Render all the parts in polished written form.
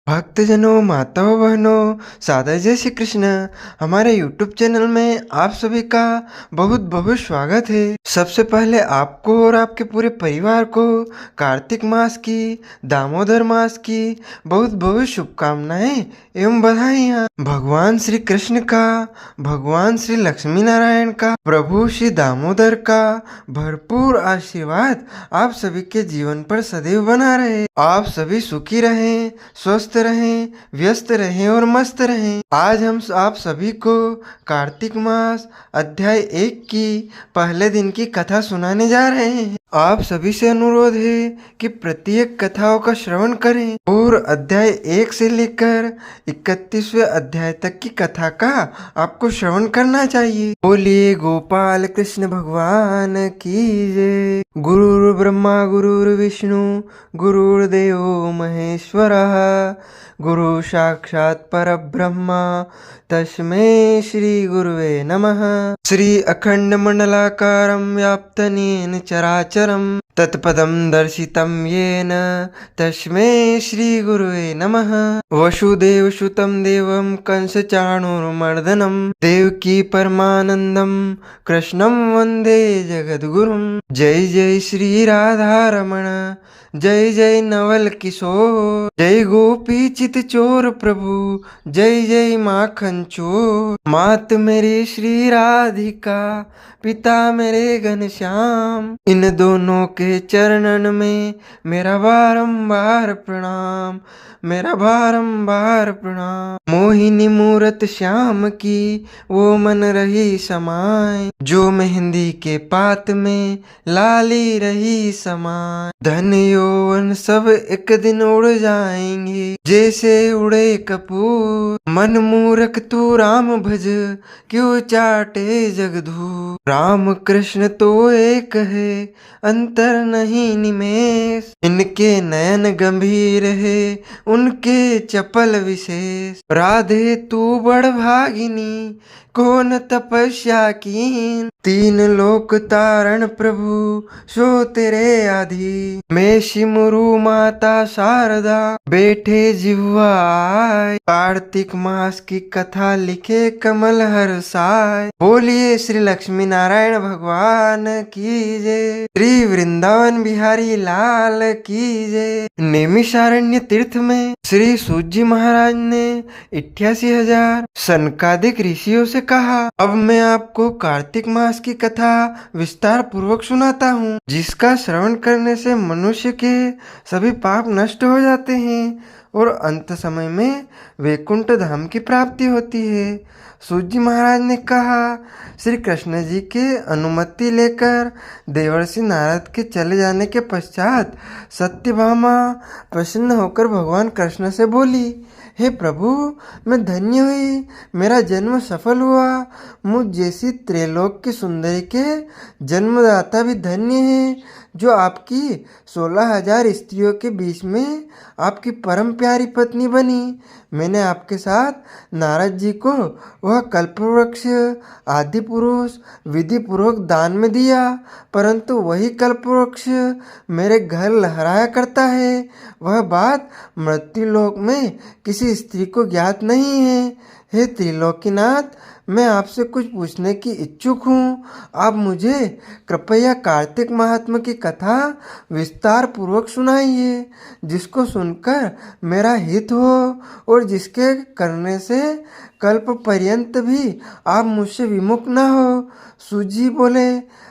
भक्तजनों, माताओं, बहनों, सादर जय श्री कृष्ण। हमारे यूट्यूब चैनल में आप सभी का बहुत बहुत स्वागत है। सबसे पहले आपको और आपके पूरे परिवार को कार्तिक मास की, दामोदर मास की बहुत बहुत शुभकामनाएं एवं बधाइयाँ। भगवान श्री कृष्ण का, भगवान श्री लक्ष्मी नारायण का, प्रभु श्री दामोदर का भरपूर आशीर्वाद आप सभी के जीवन पर सदैव बना रहे। आप सभी सुखी रहें, स्वस्थ रहें, व्यस्त रहें और मस्त रहें। आज हम आप सभी को कार्तिक मास अध्याय 1 की पहले दिन की कथा सुनाने जा रहे हैं। आप सभी से अनुरोध है कि प्रत्येक कथाओं का श्रवण करें और अध्याय 1 से लेकर 31वें अध्याय तक की कथा का आपको श्रवण करना चाहिए। बोलिए गोपाल कृष्ण भगवान की जय। गुरुर् ब्रह्मा गुरुर्विष्णु गुरुर्देवो महेश्वरः गुरु साक्षात् परब्रह्म तस्मै श्री गुरुवे नमः। श्री अखंड मंडलाकारं व्याप्तनेन चराचरं तत्पदं दर्शितं येन तस्मै श्री गुरुवे नमः। वसुदेवसुतं देवं कंसचाणूरमर्दनं देवकी परमानंदं कृष्णं वंदे जगद्गुरुं। जय जय श्री राधारमण, जय जय नवल किशोर, जय गोपी चित चोर प्रभु, जय जय माखन चोर। मात मेरी श्री राधिका, पिता मेरे घनश्याम, इन दोनों के चरणन में मेरा बारंबार प्रणाम, मेरा बारंबार प्रणाम। मोहिनी मूरत श्याम की वो मन रही समाए, जो मेहंदी के पात में लाली रही समाए। धन यौवन सब एक दिन उड़ जाएंगे, जैसे उड़े कपूर। मन मूरख तू राम भज, क्यों चाटे जगधूर। राम कृष्ण तो एक है, अंतर नहीं निमेष। इनके नयन गंभीर है, उनके चपल विशेष। राधे तू बड़ भागिनी, कौन तपस्या कीन। तीन लोक तारण प्रभु, सो तेरे आधीन। मैं सिमरू माता शारदा, बैठे जिह्वा आए। कार्तिक मास की कथा लिखे कमल हर्षाय। बोलिए श्री लक्ष्मी नारायण भगवान की जय। श्री वृंदावन बिहारी लाल की जय। नैमिषारण्य तीर्थ में श्री सूत जी महाराज ने 88,000 सनकादिक ऋषियों से कहा, अब मैं आपको कार्तिक मास की कथा विस्तार पूर्वक सुनाता हूँ, जिसका श्रवण करने से मनुष्य के सभी पाप नष्ट हो जाते हैं और अंत समय में वैकुंठ धाम की प्राप्ति होती है। सूत जी महाराज ने कहा, श्री कृष्ण जी के अनुमति लेकर देवर्षि नारद के चले जाने के पश्चात सत्यभामा प्रसन्न होकर भगवान कृष्ण से बोली, हे प्रभु, मैं धन्य हुई, मेरा जन्म सफल हुआ। मुझ जैसी त्रैलोक की सुंदरी के जन्मदाता भी धन्य है, जो आपकी 16,000 स्त्रियों के बीच में आपकी परम प्यारी पत्नी बनी। मैंने आपके साथ नारद जी को वह कल्पवृक्ष आदि पुरुष विधि पूर्वक दान में दिया, परंतु वही कल्पवृक्ष मेरे घर लहराया करता है। वह बात मृत्युलोक में किसी स्त्री को ज्ञात नहीं है। हे त्रिलोकीनाथ, मैं आपसे कुछ पूछने की इच्छुक हूँ। आप मुझे कृपया कार्तिक महात्मा की कथा विस्तार पूर्वक सुनाइए, जिसको सुनकर मेरा हित हो और जिसके करने से कल्प पर्यंत भी आप मुझसे विमुख न हो। सूजी बोले,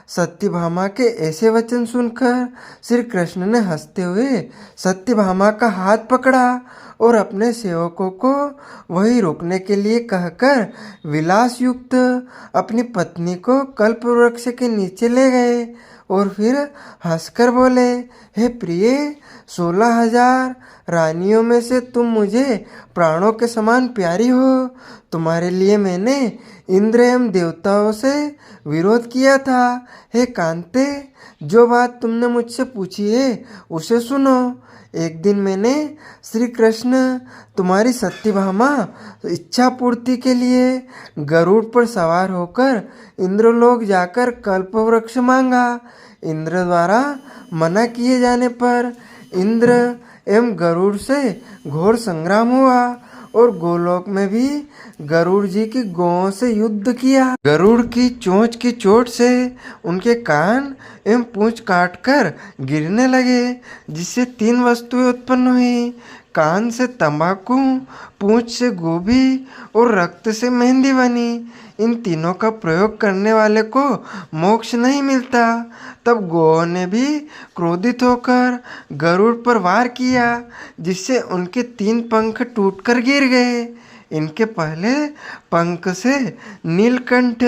सत्यभामा के ऐसे वचन सुनकर श्री कृष्ण ने हंसते हुए सत्यभामा का हाथ पकड़ा और अपने सेवकों को वही रोकने के लिए कहकर विलास युक्त अपनी पत्नी को कल्पवृक्ष के नीचे ले गए और फिर हंसकर बोले, हे प्रिय, 16,000 रानियों में से तुम मुझे प्राणों के समान प्यारी हो। तुम्हारे लिए मैंने इंद्र एवं देवताओं से विरोध किया था। हे कांते, जो बात तुमने मुझसे पूछी है उसे सुनो। एक दिन मैंने श्री कृष्ण तुम्हारी सत्यभामा इच्छा पूर्ति के लिए गरुड़ पर सवार होकर इंद्रलोक जाकर कल्पवृक्ष मांगा। इंद्र द्वारा मना किए जाने पर इंद्र एवं गरुड़ से घोर संग्राम हुआ और गोलोक में भी गरुड़ जी की गौओं से युद्ध किया। गरुड़ की चोंच की चोट से उनके कान एवं पूंछ काटकर गिरने लगे, जिससे 3 वस्तुएं उत्पन्न हुई। कान से तंबाकू, पूंछ से गोभी और रक्त से मेहंदी बनी। इन तीनों का प्रयोग करने वाले को मोक्ष नहीं मिलता। तब गौओं ने भी क्रोधित होकर गरुड़ पर वार किया, जिससे उनके 3 पंख टूटकर गिर गए। इनके पहले पंख से नीलकंठ,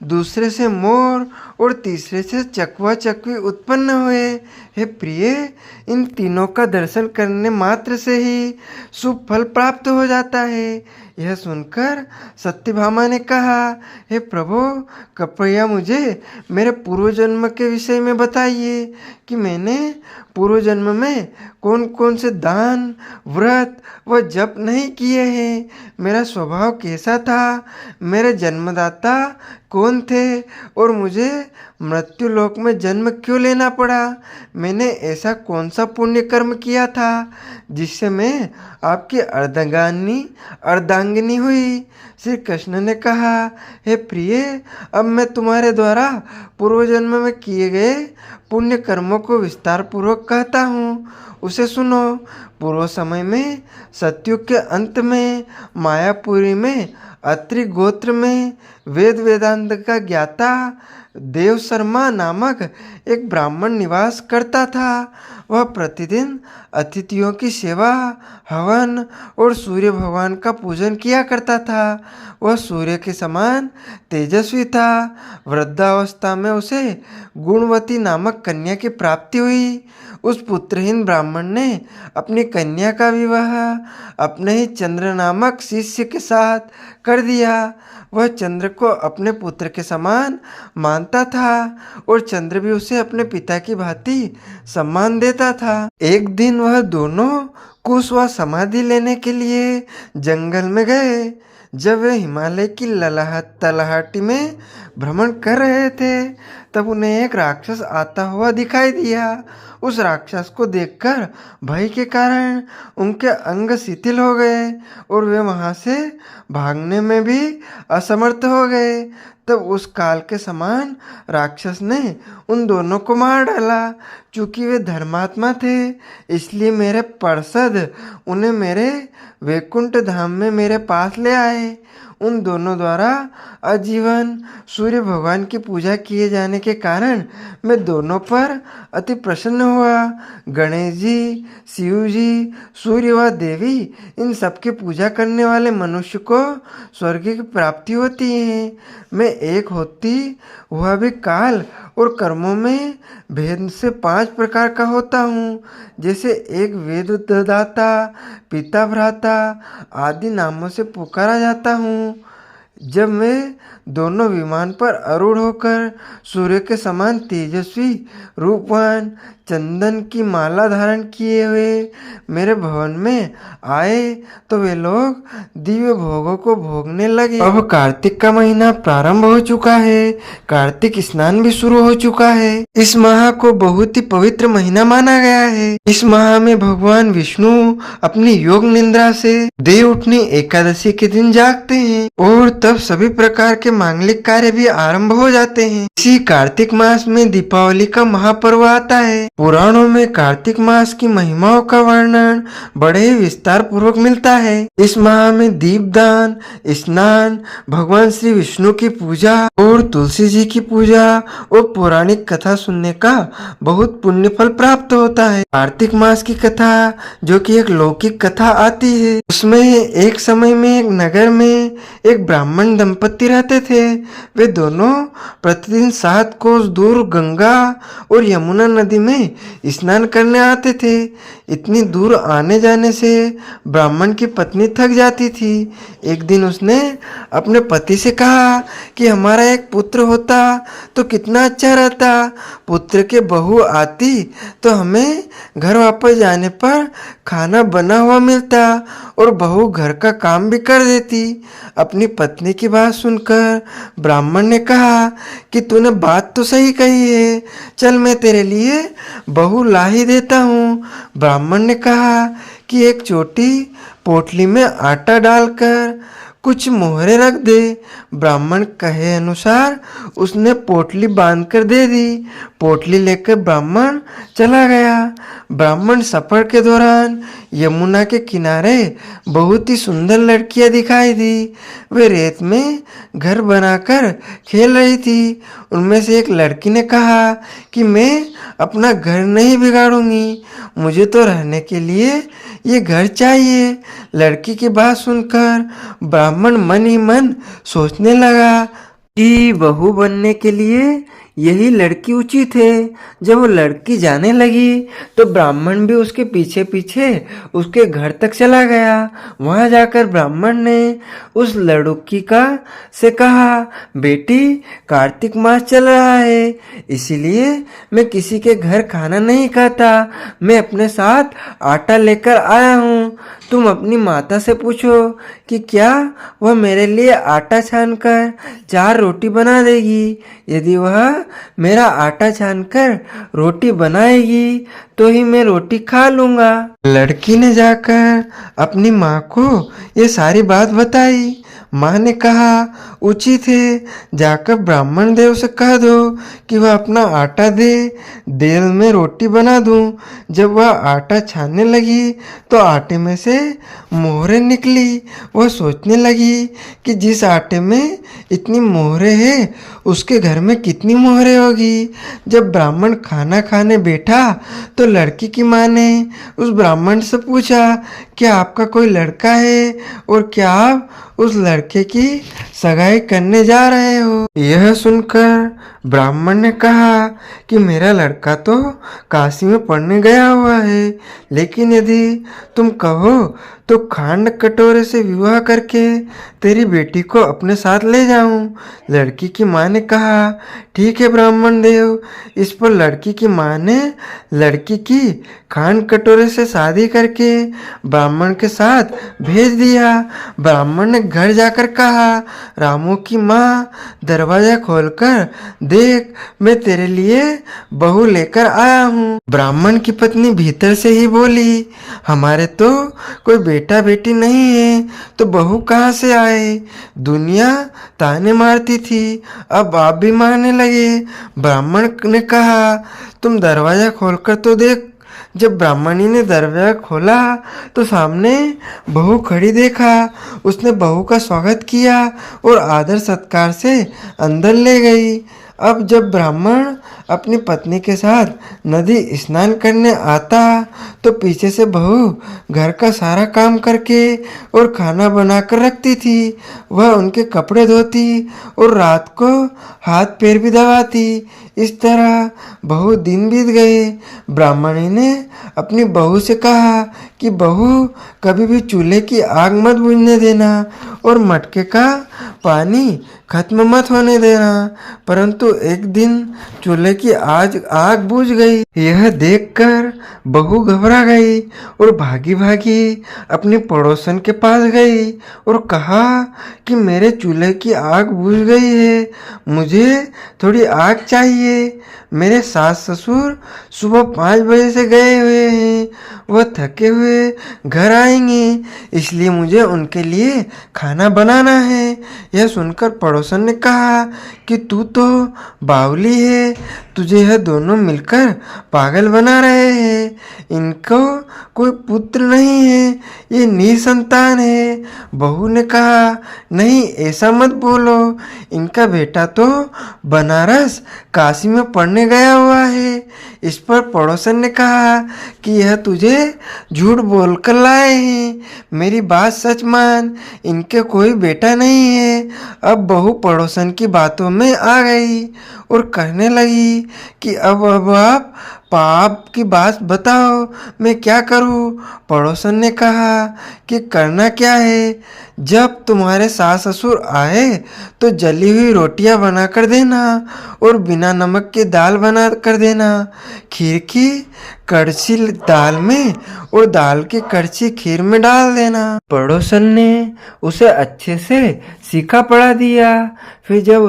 दूसरे से मोर और तीसरे से चकवा चकवी उत्पन्न हुए। हे प्रिय, इन तीनों का दर्शन करने मात्र से ही शुभ फल प्राप्त हो जाता है। यह सुनकर सत्यभामा ने कहा, हे प्रभु, कृपया मुझे मेरे पूर्व जन्म के विषय में बताइए कि मैंने पूर्व जन्म में कौन कौन से दान, व्रत व जप नहीं किए हैं। मेरा स्वभाव कैसा था, मेरे जन्मदाता कौन थे और मुझे मृत्यु लोक में जन्म क्यों लेना पड़ा। मैंने ऐसा कौन सा पुण्य कर्म किया था जिससे मैं आपकी अर्धांगिनी हुई। श्री कृष्ण ने कहा, हे प्रिय, अब मैं तुम्हारे द्वारा पूर्व जन्म में किए गए पुण्य कर्मों को विस्तार पूर्वक कहता हूँ, उसे सुनो। पूर्व समय में सतयुग के अंत में मायापुरी में अत्रि गोत्र में वेद वेदांत का ज्ञाता देव शर्मा नामक एक ब्राह्मण निवास करता था। वह प्रतिदिन अतिथियों की सेवा, हवन और सूर्य भगवान का पूजन किया करता था। वह सूर्य के समान तेजस्वी था। वृद्धावस्था में उसे गुणवती नामक कन्या की प्राप्ति हुई। उस पुत्रहीन ब्राह्मण ने अपनी कन्या का विवाह अपने ही चंद्र नामक शिष्य के साथ कर दिया। वह चंद्र को अपने पुत्र के समान मानता था और चंद्र भी उसे अपने पिता की भांति सम्मान देता था। एक दिन वह दोनों कुश व समाधि लेने के लिए जंगल में गए। जब वे हिमालय की तलहटी में भ्रमण कर रहे थे, तब उन्हें एक राक्षस आता हुआ दिखाई दिया। उस राक्षस को देखकर भय के कारण उनके अंग शिथिल हो गए और वे वहां से भागने में भी असमर्थ हो गए। तब उस काल के समान राक्षस ने उन दोनों को मार डाला। चूंकि वे धर्मात्मा थे, इसलिए मेरे पार्षद उन्हें मेरे वैकुंठ धाम में मेरे पास ले आए। उन दोनों द्वारा आजीवन सूर्य भगवान की पूजा किए जाने के कारण मैं दोनों पर अति प्रसन्न हुआ। गणेश जी, शिव जी, सूर्य व देवी, इन सबकी पूजा करने वाले मनुष्य को स्वर्ग की प्राप्ति होती है। मैं एक होती हुआ भी काल और कर्मों में भेद से 5 प्रकार का होता हूँ। जैसे एक वेददाता, पिता, भ्राता आदि नामों से पुकारा जाता हूँ। जब मैं दोनों विमान पर आरूढ़ होकर सूर्य के समान तेजस्वी रूपवान चंदन की माला धारण किए हुए मेरे भवन में आए, तो वे लोग दिव्य भोगों को भोगने लगे। अब कार्तिक का महीना प्रारंभ हो चुका है। कार्तिक स्नान भी शुरू हो चुका है। इस माह को बहुत ही पवित्र महीना माना गया है। इस माह में भगवान विष्णु अपनी योग निद्रा से देव उठनी एकादशी के दिन जागते हैं और तब सभी प्रकार के मांगलिक कार्य भी आरंभ हो जाते हैं। इसी कार्तिक मास में दीपावली का महापर्व आता है। पुराणों में कार्तिक मास की महिमाओं का वर्णन बड़े ही विस्तार पूर्वक मिलता है। इस माह में दीपदान, स्नान, भगवान श्री विष्णु की पूजा और तुलसी जी की पूजा और पौराणिक कथा सुनने का बहुत पुण्य फल प्राप्त होता है। कार्तिक मास की कथा, जो कि एक लौकिक कथा आती है, उसमें एक समय में एक नगर में एक ब्राह्मण दंपति रहते थे। वे दोनों प्रतिदिन 7 कोस दूर गंगा और यमुना नदी में स्नान करने आते थे। इतनी दूर आने जाने से ब्राह्मण की पत्नी थक जाती थी। एक दिन उसने अपने पति से कहा कि हमारा एक पुत्र होता तो कितना अच्छा रहता। पुत्र के बहू आती तो हमें घर वापस जाने पर खाना बना हुआ मिलता और बहू घर का काम भी कर देती। अपनी पत्नी की बात सुनकर ब्राह्मण ने कहा कि तूने बात तो सही कही है, चल मैं तेरे लिए बहू ला ही देता हूँ। ब्राह्मण ने कहा कि एक छोटी पोटली में आटा डालकर कुछ मोहरे रख दे। ब्राह्मण कहे अनुसार उसने पोटली बांधकर दे दी। पोटली लेकर ब्राह्मण चला गया। ब्राह्मण सफर के दौरान यमुना के किनारे बहुत ही सुंदर लड़कियां दिखाई दी। वे रेत में घर बनाकर खेल रही थी। उनमें से एक लड़की ने कहा कि मैं अपना घर नहीं बिगाड़ूंगी, मुझे तो रहने के लिए ये घर चाहिए। लड़की की बात सुनकर ब्राह्मण मन ही मन सोचने लगा कि बहू बनने के लिए यही लड़की उचित है। जब वो लड़की जाने लगी तो ब्राह्मण भी उसके पीछे पीछे उसके घर तक चला गया। वहां जाकर ब्राह्मण ने उस लड़की का से कहा, बेटी कार्तिक मास चल रहा है, इसीलिए मैं किसी के घर खाना नहीं खाता। मैं अपने साथ आटा लेकर आया हूँ। तुम अपनी माता से पूछो कि क्या वह मेरे लिए आटा छानकर 4 रोटी बना देगी। यदि वह मेरा आटा छानकर रोटी बनाएगी तो ही मैं रोटी खा लूंगा। लड़की ने जाकर अपनी माँ को ये सारी बात बताई। माँ ने कहा, उचित है, जाकर ब्राह्मण देव से कह दो कि वह अपना आटा दे, देल में रोटी बना दूं। जब वह आटा छानने लगी तो आटे में से मोहरें निकली। वह सोचने लगी कि जिस आटे में इतनी मोहरें हैं उसके घर में कितनी मोहरें होगी। जब ब्राह्मण खाना खाने बैठा तो लड़की की माँ ने उस ब्राह्मण से पूछा, क्या आपका कोई लड़का है और क्या आप उस लड़के की सगाई करने जा रहे हो। यह सुनकर ब्राह्मण ने कहा कि मेरा लड़का तो काशी में पढ़ने गया हुआ है, लेकिन यदि तुम कहो तो खांड कटोरे से विवाह करके तेरी बेटी को अपने साथ ले जाऊं। लड़की की माँ ने कहा, ठीक है ब्राह्मण देव। इस पर लड़की की माँ ने लड़की की खांड कटोरे से शादी करके ब्राह्मण के साथ भेज दिया। ब्राह्मण ने घर जाकर कहा, रामू की माँ दरवाजा खोलकर देख, मैं तेरे लिए बहू लेकर आया हूँ। ब्राह्मण की पत्नी भीतर से ही बोली, हमारे तो कोई बेटा बेटी नहीं है तो बहू कहाँ से आए। दुनिया ताने मारती थी, अब आप भी मारने लगे। ब्राह्मण ने कहा, तुम दरवाजा खोलकर तो देख। जब ब्राह्मणी ने दरवाजा खोला तो सामने बहू खड़ी देखा। उसने बहू का स्वागत किया और आदर सत्कार से अंदर ले गई। अब जब ब्राह्मण अपनी पत्नी के साथ नदी स्नान करने आता तो पीछे से बहू घर का सारा काम करके और खाना बनाकर रखती थी। वह उनके कपड़े धोती और रात को हाथ पैर भी दबाती। इस तरह बहुत दिन बीत गए। ब्राह्मणी ने अपनी बहू से कहा कि बहू, कभी भी चूल्हे की आग मत बुझने देना और मटके का पानी खत्म मत होने देना। परंतु एक दिन चूल्हे की आग बुझ गई। यह देखकर बहू घबरा गई और भागी भागी अपनी पड़ोसन के पास गई और कहा कि मेरे चूल्हे की आग बुझ गई है, मुझे थोड़ी आग चाहिए। मेरे सास ससुर सुबह 5 बजे से गए हुए हैं, वह थके हुए घर आएंगे, इसलिए मुझे उनके लिए खाना बनाना है। यह सुनकर पड़ोसन ने कहा कि तू तो बावली है, तुझे यह दोनों मिलकर पागल बना रहे हैं। इनको कोई पुत्र नहीं है, ये निसंतान है। बहू ने कहा, नहीं ऐसा मत बोलो, इनका बेटा तो बनारस काशी में पढ़ने गया हुआ है। इस पर पड़ोसन ने कहा कि यह तुझे झूठ बोलकर लाए हैं, मेरी बात सच मान, इनके कोई बेटा नहीं है। अब बहू पड़ोसन की बातों में आ गई और कहने लगी कि अब आप पाप की बात बताओ, मैं क्या करूं। पड़ोसन ने कहा कि करना क्या है, जब तुम्हारे सास ससुर आए तो जली हुई रोटियां बना कर देना और बिना नमक की दाल बना कर देना। खीर की कड़छी दाल में और दाल की कड़छी खीर में डाल देना। पड़ोसन ने उसे अच्छे से सीखा पढ़ा दिया। फिर जब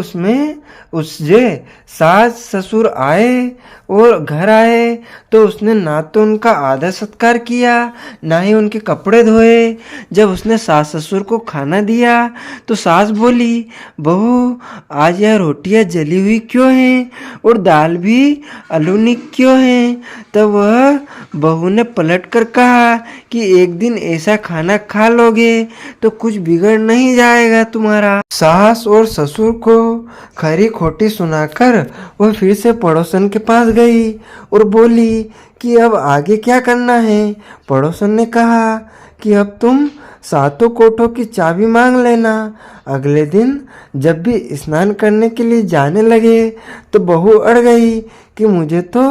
उसके सास ससुर आए और घर आए है तो उसने ना तो उनका आदर सत्कार किया, ना ही उनके कपड़े धोए। जब उसने सास ससुर को खाना दिया तो सास बोली, बहू आज यह रोटियां जली हुई क्यों हैं और दाल भी अलूनी क्यों है? तब वह बहू ने पलट कर कहा कि एक दिन ऐसा खाना खा लोगे तो कुछ बिगड़ नहीं जाएगा तुम्हारा। सास और ससुर को खरी खोटी सुनाकर वह फिर से पड़ोसन के पास गई और बोली कि अब आगे क्या करना है। पड़ोसन ने कहा कि अब तुम सातों कोठों की चाबी मांग लेना। अगले दिन जब भी स्नान करने के लिए जाने लगे तो बहू अड़ गई कि मुझे तो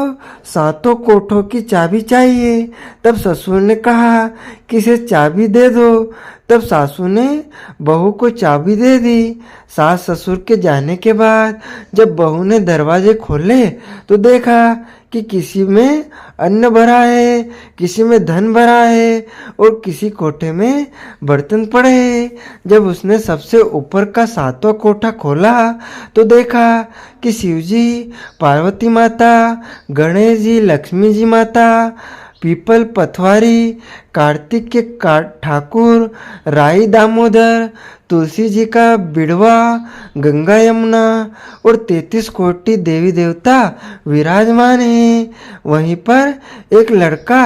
सातों कोठों की चाबी चाहिए। तब ससुर ने कहा कि इसे चाबी दे दो। तब सासू ने बहू को चाबी दे दी। सास ससुर के जाने के बाद जब बहू ने दरवाजे खोले तो देखा कि किसी में अन्न भरा है, किसी में धन भरा है और किसी कोठे में बर्तन पड़े हैं। जब उसने सबसे ऊपर का सातवां कोठा खोला तो देखा कि शिवजी, पार्वती माता, गणेश जी, लक्ष्मी जी माता, पीपल पथवारी, कार्तिक के ठाकुर, राई दामोदर, तुलसी जी का बिड़वा, गंगा यमुना और 33 कोटि देवी देवता विराजमान हैं। वहीं पर एक लड़का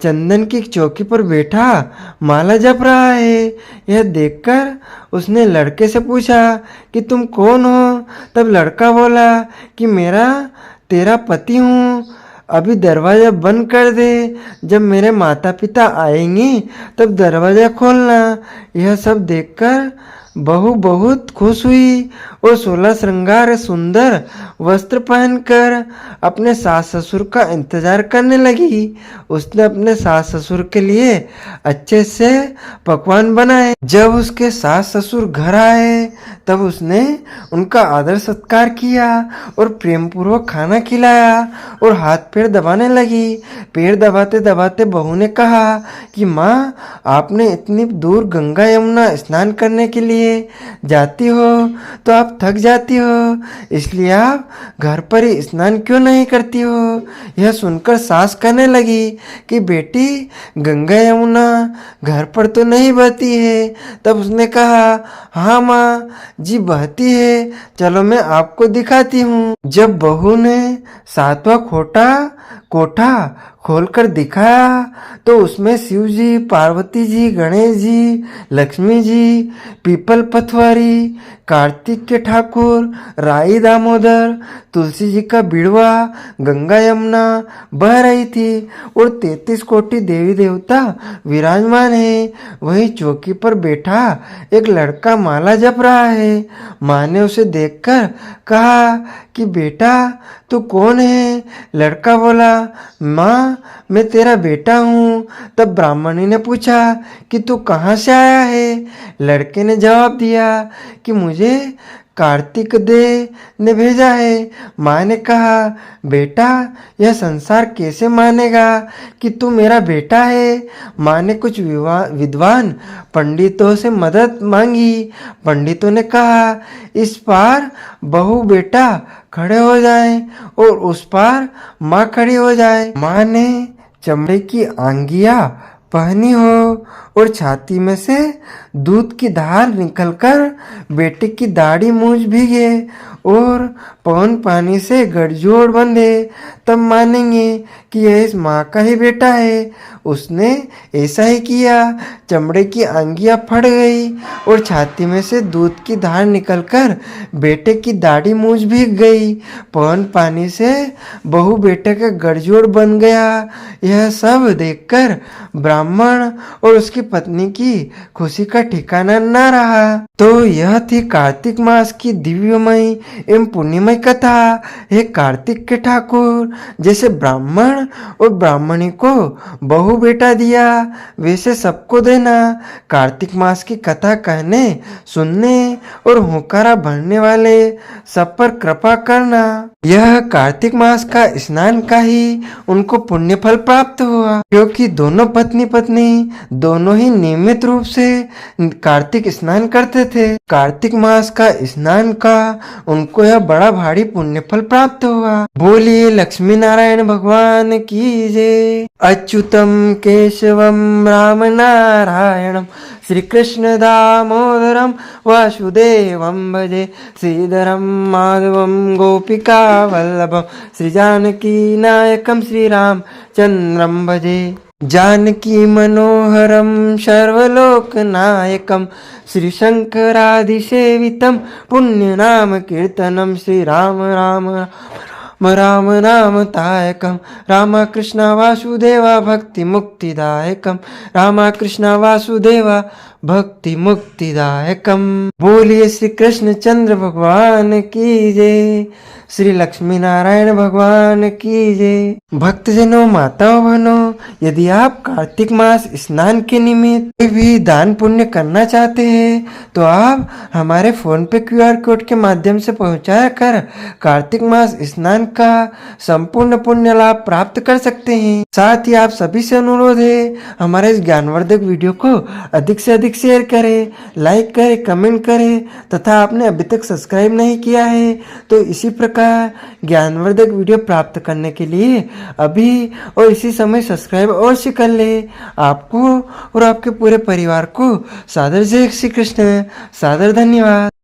चंदन की चौकी पर बैठा माला जप रहा है। यह देखकर उसने लड़के से पूछा कि तुम कौन हो? तब लड़का बोला कि मेरा तेरा पति हूँ। अभी दरवाज़ा बंद कर दे, जब मेरे माता पिता आएंगे तब दरवाज़ा खोलना। यह सब देखकर बहू बहुत खुश हुई और 16 श्रृंगार सुंदर वस्त्र पहनकर अपने सास ससुर का इंतजार करने लगी। उसने अपने सास ससुर के लिए अच्छे से पकवान बनाए। जब उसके सास ससुर घर आए तब उसने उनका आदर सत्कार किया और प्रेम पूर्वक खाना खिलाया और हाथ पैर दबाने लगी। पैर दबाते दबाते बहू ने कहा कि माँ, आपने इतनी दूर गंगा यमुना स्नान करने के लिए जाती हो तो आप थक जाती हो, इसलिए आप घर पर ही स्नान क्यों नहीं करती हो? यह सुनकर सास कहने लगी कि बेटी, गंगा यमुना घर पर तो नहीं बहती है। तब उसने कहा, हाँ माँ जी बहती है, चलो मैं आपको दिखाती हूँ। जब बहू ने सातवां कोठा खोलकर दिखाया तो उसमें शिव जी, पार्वती जी, गणेश जी, लक्ष्मी जी, पीपल पथवारी, कार्तिक के ठाकुर, राई दामोदर, तुलसी जी का बिड़वा, गंगा यमुना बह रही थी और 33 कोटि देवी देवता विराजमान है। वहीं चौकी पर बैठा एक लड़का माला जप रहा है। माँ ने उसे देखकर कहा कि बेटा तू कौन है? लड़का बोला, माँ मैं तेरा बेटा हूँ। तब ब्राह्मणी ने पूछा कि तू कहाँ से आया है? लड़के ने जवाब दिया कि मुझे कार्तिक दे ने भेजा है। माँ ने कहा, बेटा यह संसार कैसे मानेगा कि तू मेरा बेटा है? माँ ने कुछ विद्वान पंडितों से मदद मांगी। पंडितों ने कहा, इस पार बहू बेटा खड़े हो जाएं और उस पार माँ खड़ी हो जाए। माँ ने चमड़े की आंगिया पहनी हो और छाती में से दूध की धार निकलकर बेटे की दाढ़ी मूंछ भीगे और पवन पानी से गठजोड़ बंधे, तब मानेंगे कि यह इस माँ का ही बेटा है। उसने ऐसा ही किया। चमड़े की अंगियां फट गई और छाती में से दूध की धार निकलकर बेटे की दाढ़ी मूंछ भीग गई। पवन पानी से बहू बेटे का गठजोड़ बन गया। यह सब देखकर ब्राह्मण और उसकी पत्नी की खुशी का ठिकाना न रहा। तो यह थी कार्तिक मास की दिव्यमयी एवं पुण्यमय कथा। हे कार्तिक के ठाकुर, जैसे ब्राह्मण और ब्राह्मणी को बहू बेटा दिया वैसे सबको देना। कार्तिक मास की कथा कहने, सुनने और होकारा भरने वाले सब पर कृपा करना। यह कार्तिक मास का स्नान का ही उनको पुण्य फल प्राप्त हुआ, क्योंकि दोनों पत्नी पत्नी दोनों ही नियमित रूप से कार्तिक स्नान करते थे। कार्तिक मास का स्नान का उनको यह बड़ा भारी पुण्य फल प्राप्त हुआ। बोलिए लक्ष्मी नारायण भगवान की जय। अच्युतम केशवम राम नारायणम श्री कृष्ण दामोदरम वासुदेवम भजे श्रीधरम माधवम गोपिका वल्लभम श्री जानकी नायकम श्री राम चंद्रम भजे। जानकी मनोहरम सर्वलोकनायकम श्री शंकरादिसेवितम पुण्य नाम कीर्तनम श्री राम राम राम नाम तायकम रामकृष्ण वासुदेवा भक्ति मुक्तिदायकम रामकृष्ण वासुदेवा भक्ति मुक्तिदायकम। बोलिए श्री कृष्ण चंद्र भगवान की जय। श्री लक्ष्मी नारायण भगवान की जय। भक्तजनों, माताओं, बहनों, यदि आप कार्तिक मास स्नान के निमित्त कोई भी दान पुण्य करना चाहते हैं तो आप हमारे फोन पे QR कोड के माध्यम से पहुंचा कर कार्तिक मास स्नान का संपूर्ण पुण्य लाभ प्राप्त कर सकते हैं। साथ ही आप सभी से अनुरोध है, हमारे इस ज्ञानवर्धक वीडियो को अधिक से अधिक शेयर करें, लाइक करें, कमेंट करें तथा आपने अभी तक सब्सक्राइब नहीं किया है तो इसी प्रकार ज्ञानवर्धक वीडियो प्राप्त करने के लिए अभी और इसी समय सब्सक्राइब अवश्य कर ले। आपको और आपके पूरे परिवार को सादर जय श्री कृष्ण, सादर धन्यवाद।